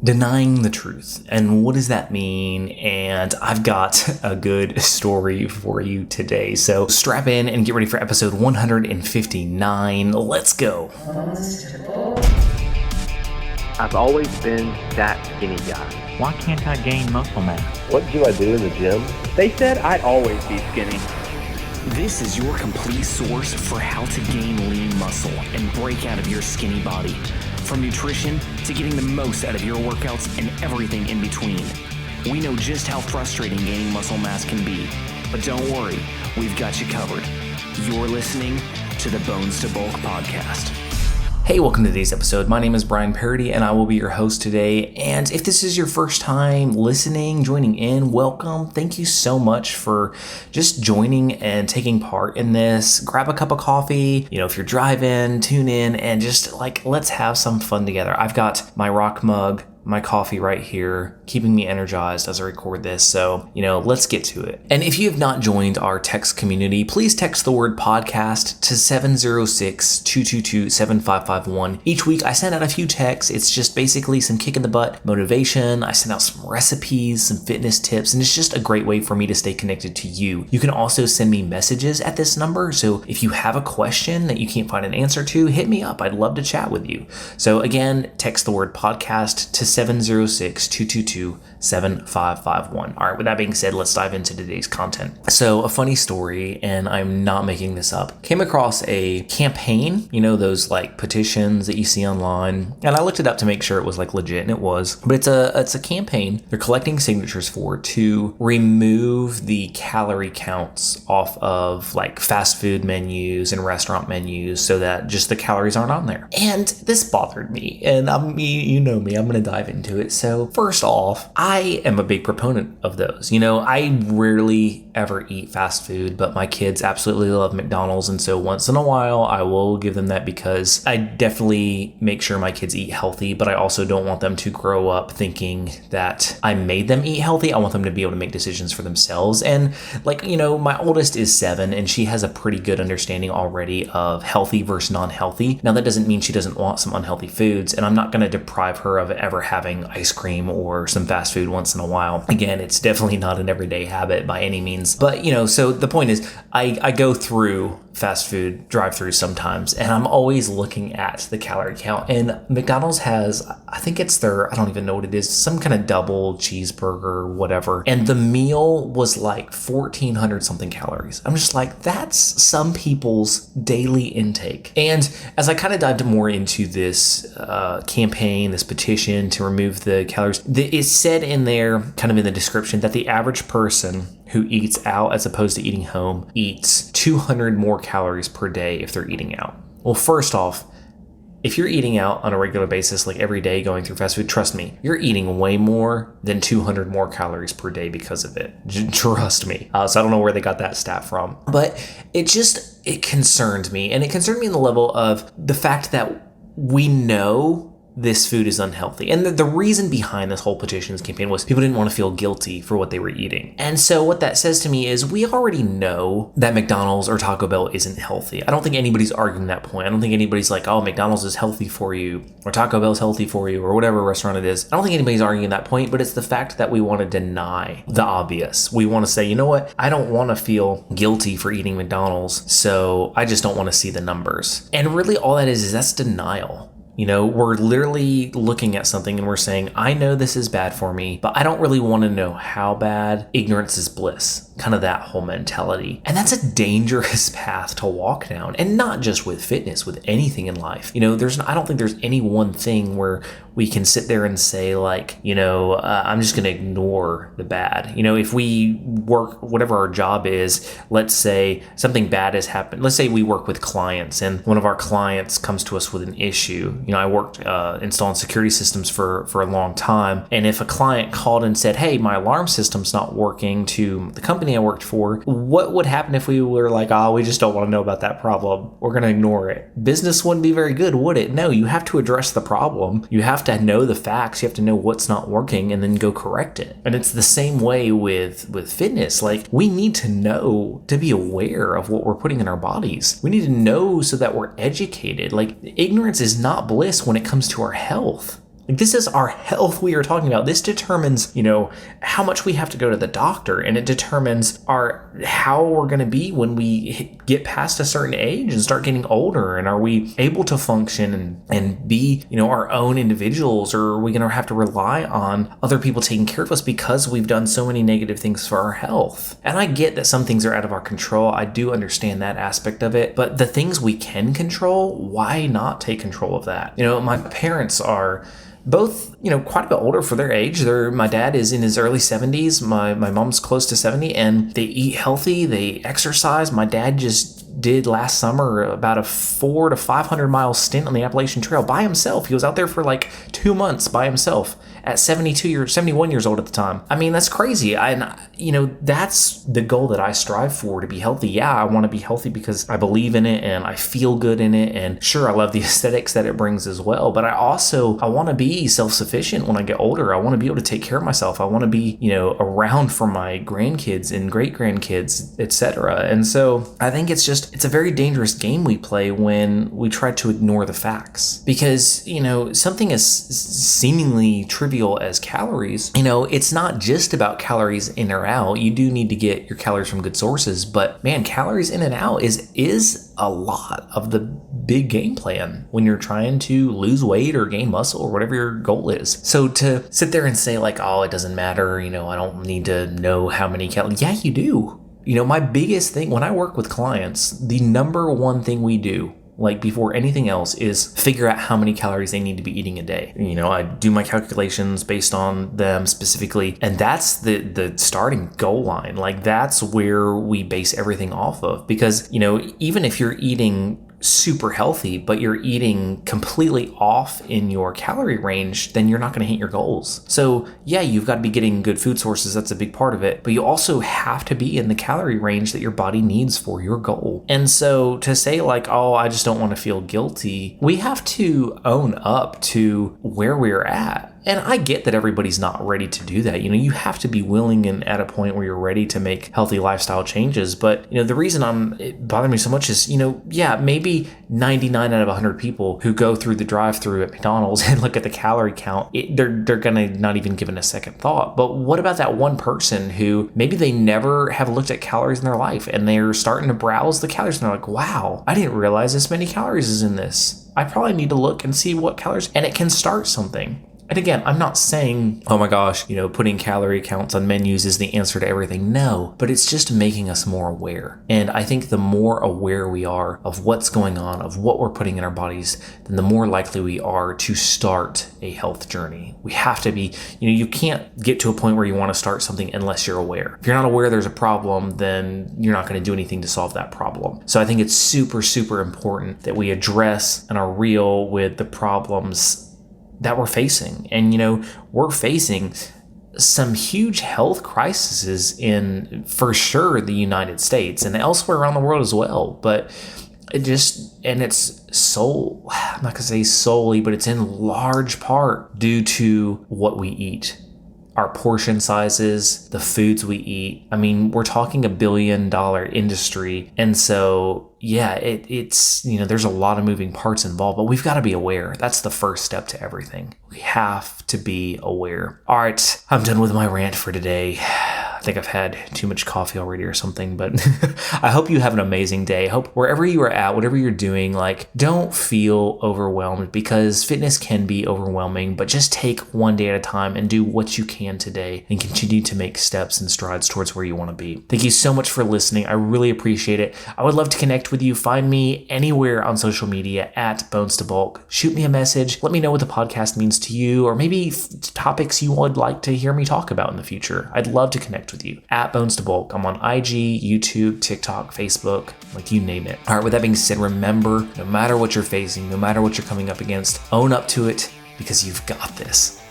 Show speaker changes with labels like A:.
A: Denying the truth. And what does that mean? And I've got a good story for you today. So strap in and get ready for episode 159. Let's go.
B: I've always been that skinny guy.
C: Why can't I gain muscle mass?
D: What do I do in the gym?
B: They said I'd always be skinny.
E: This is your complete source for how to gain lean muscle and break out of your skinny body. From nutrition to getting the most out of your workouts and everything in between. We know just how frustrating gaining muscle mass can be, but don't worry, we've got you covered. You're listening to the Bones to Bulk podcast.
A: Hey, welcome to today's episode. My name is Brian Parody, and I will be your host today. And if this is your first time listening, joining in, welcome. Thank you so much for just joining and taking part in this. Grab a cup of coffee, if you're driving, tune in, and just let's have some fun together. I've got my rock mug, my coffee right here, keeping me energized as I record this. So, let's get to it. And if you have not joined our text community, please text the word podcast to 706-222-7551. Each week I send out a few texts. It's just basically some kick in the butt motivation. I send out some recipes, some fitness tips, and it's just a great way for me to stay connected to you. You can also send me messages at this number. So if you have a question that you can't find an answer to, hit me up. I'd love to chat with you. So again, text the word podcast to 706-222-7551. All right, with that being said, let's dive into today's content. So a funny story, and I'm not making this up, came across a campaign, those petitions that you see online. And I looked it up to make sure it was legit, and it was. But it's a campaign they're collecting signatures for to remove the calorie counts off of fast food menus and restaurant menus so that just the calories aren't on there. And this bothered me. And you know me, I'm going to dive into it. So first off, I am a big proponent of those. I rarely ever eat fast food, but my kids absolutely love McDonald's. And so once in a while, I will give them that because I definitely make sure my kids eat healthy, but I also don't want them to grow up thinking that I made them eat healthy. I want them to be able to make decisions for themselves. And my oldest is 7 and she has a pretty good understanding already of healthy versus non-healthy. Now that doesn't mean she doesn't want some unhealthy foods, and I'm not going to deprive her of ever having ice cream or some fast food once in a while. Again, it's definitely not an everyday habit by any means. But, so the point is, I go through fast food drive-throughs sometimes, and I'm always looking at the calorie count. And McDonald's has, I think it's their, I don't even know what it is, some kind of double cheeseburger or whatever. And the meal was 1,400 something calories. I'm just that's some people's daily intake. And as I kind of dived more into this campaign, this petition to remove the calories, it said in there, kind of in the description, that the average person who eats out as opposed to eating home eats 200 more calories per day if they're eating out. Well, first off, if you're eating out on a regular basis, every day going through fast food, trust me, you're eating way more than 200 more calories per day because of it. Trust me. So I don't know where they got that stat from, but it concerned me. And it concerned me in the level of the fact that we know this food is unhealthy. And the reason behind this whole petitions campaign was people didn't want to feel guilty for what they were eating. And so what that says to me is we already know that McDonald's or Taco Bell isn't healthy. I don't think anybody's arguing that point. I don't think anybody's oh, McDonald's is healthy for you, or Taco Bell is healthy for you, or whatever restaurant it is. I don't think anybody's arguing that point, but it's the fact that we want to deny the obvious. We want to say, you know what? I don't want to feel guilty for eating McDonald's, so I just don't want to see the numbers. And really all that is that's denial. We're literally looking at something and we're saying, I know this is bad for me, but I don't really want to know how bad. Ignorance is bliss, kind of that whole mentality. And that's a dangerous path to walk down. And not just with fitness, with anything in life. I don't think there's any one thing where we can sit there and say I'm just going to ignore the bad. If we work, whatever our job is, let's say something bad has happened. Let's say we work with clients and one of our clients comes to us with an issue. I worked installing security systems for a long time. And if a client called and said, hey, my alarm system's not working to the company I worked for, what would happen if we were we just don't want to know about that problem. We're going to ignore it. Business wouldn't be very good, would it? No, you have to address the problem. You have to know the facts. You have to know what's not working and then go correct it. And it's the same way with fitness. We need to know to be aware of what we're putting in our bodies. We need to know so that we're educated. Ignorance is not bliss when it comes to our health. Like, this is our health we are talking about. This determines, how much we have to go to the doctor, and it determines how we're going to be when we get past a certain age and start getting older. And are we able to function and be, our own individuals, or are we going to have to rely on other people taking care of us because we've done so many negative things for our health? And I get that some things are out of our control. I do understand that aspect of it, but the things we can control, why not take control of that? My parents are both, quite a bit older for their age. My dad is in his early 70s. My mom's close to 70, and they eat healthy. They exercise. My dad just did last summer about a 400 to 500 mile stint on the Appalachian Trail by himself. He was out there for like 2 months by himself at 71 years old at the time. I mean, that's crazy. And, that's the goal that I strive for, to be healthy. Yeah, I want to be healthy because I believe in it and I feel good in it. And sure, I love the aesthetics that it brings as well. But I want to be self-sufficient when I get older. I want to be able to take care of myself. I want to be, around for my grandkids and great grandkids, etc. And so I think it's a very dangerous game we play when we try to ignore the facts, because, something as seemingly trivial as calories, it's not just about calories in or out. You do need to get your calories from good sources, but man, calories in and out is a lot of the big game plan when you're trying to lose weight or gain muscle or whatever your goal is. So to sit there and say like, oh, it doesn't matter, I don't need to know how many calories. Yeah, you do. My biggest thing when I work with clients, the number one thing we do, like before anything else, is figure out how many calories they need to be eating a day. I do my calculations based on them specifically, and that's the starting goal line. Like, that's where we base everything off of, because, even if you're eating super healthy, but you're eating completely off in your calorie range, then you're not going to hit your goals. So yeah, you've got to be getting good food sources. That's a big part of it, but you also have to be in the calorie range that your body needs for your goal. And so to say like, oh, I just don't want to feel guilty, we have to own up to where we're at. And I get that everybody's not ready to do that. You have to be willing and at a point where you're ready to make healthy lifestyle changes. But, the reason it bothers me so much is, maybe 99 out of 100 people who go through the drive-thru at McDonald's and look at the calorie count, they're going to not even give it a second thought. But what about that one person who maybe they never have looked at calories in their life, and they're starting to browse the calories and they're like, wow, I didn't realize this many calories is in this. I probably need to look and see what calories, and it can start something. And again, I'm not saying, oh my gosh, putting calorie counts on menus is the answer to everything. No, but it's just making us more aware. And I think the more aware we are of what's going on, of what we're putting in our bodies, then the more likely we are to start a health journey. We have to be, you can't get to a point where you want to start something unless you're aware. If you're not aware there's a problem, then you're not going to do anything to solve that problem. So I think it's super, super important that we address and are real with the problems that we're facing. And, we're facing some huge health crises in, for sure, the United States and elsewhere around the world as well. But I'm not going to say solely, but it's in large part due to what we eat. Our portion sizes, the foods we eat. I mean, we're talking $1 billion industry. And so, yeah, it's there's a lot of moving parts involved, but we've got to be aware. That's the first step to everything. We have to be aware. All right, I'm done with my rant for today. I think I've had too much coffee already or something, but I hope you have an amazing day. I hope wherever you are at, whatever you're doing, don't feel overwhelmed, because fitness can be overwhelming, but just take one day at a time and do what you can today and continue to make steps and strides towards where you want to be. Thank you so much for listening. I really appreciate it. I would love to connect with you. Find me anywhere on social media at Bones to Bulk. Shoot me a message. Let me know what the podcast means to you, or maybe topics you would like to hear me talk about in the future. I'd love to connect with you at Bones to Bulk. I'm on IG, YouTube, TikTok, Facebook, you name it. All right, with that being said, remember, no matter what you're facing, no matter what you're coming up against, own up to it, because you've got this.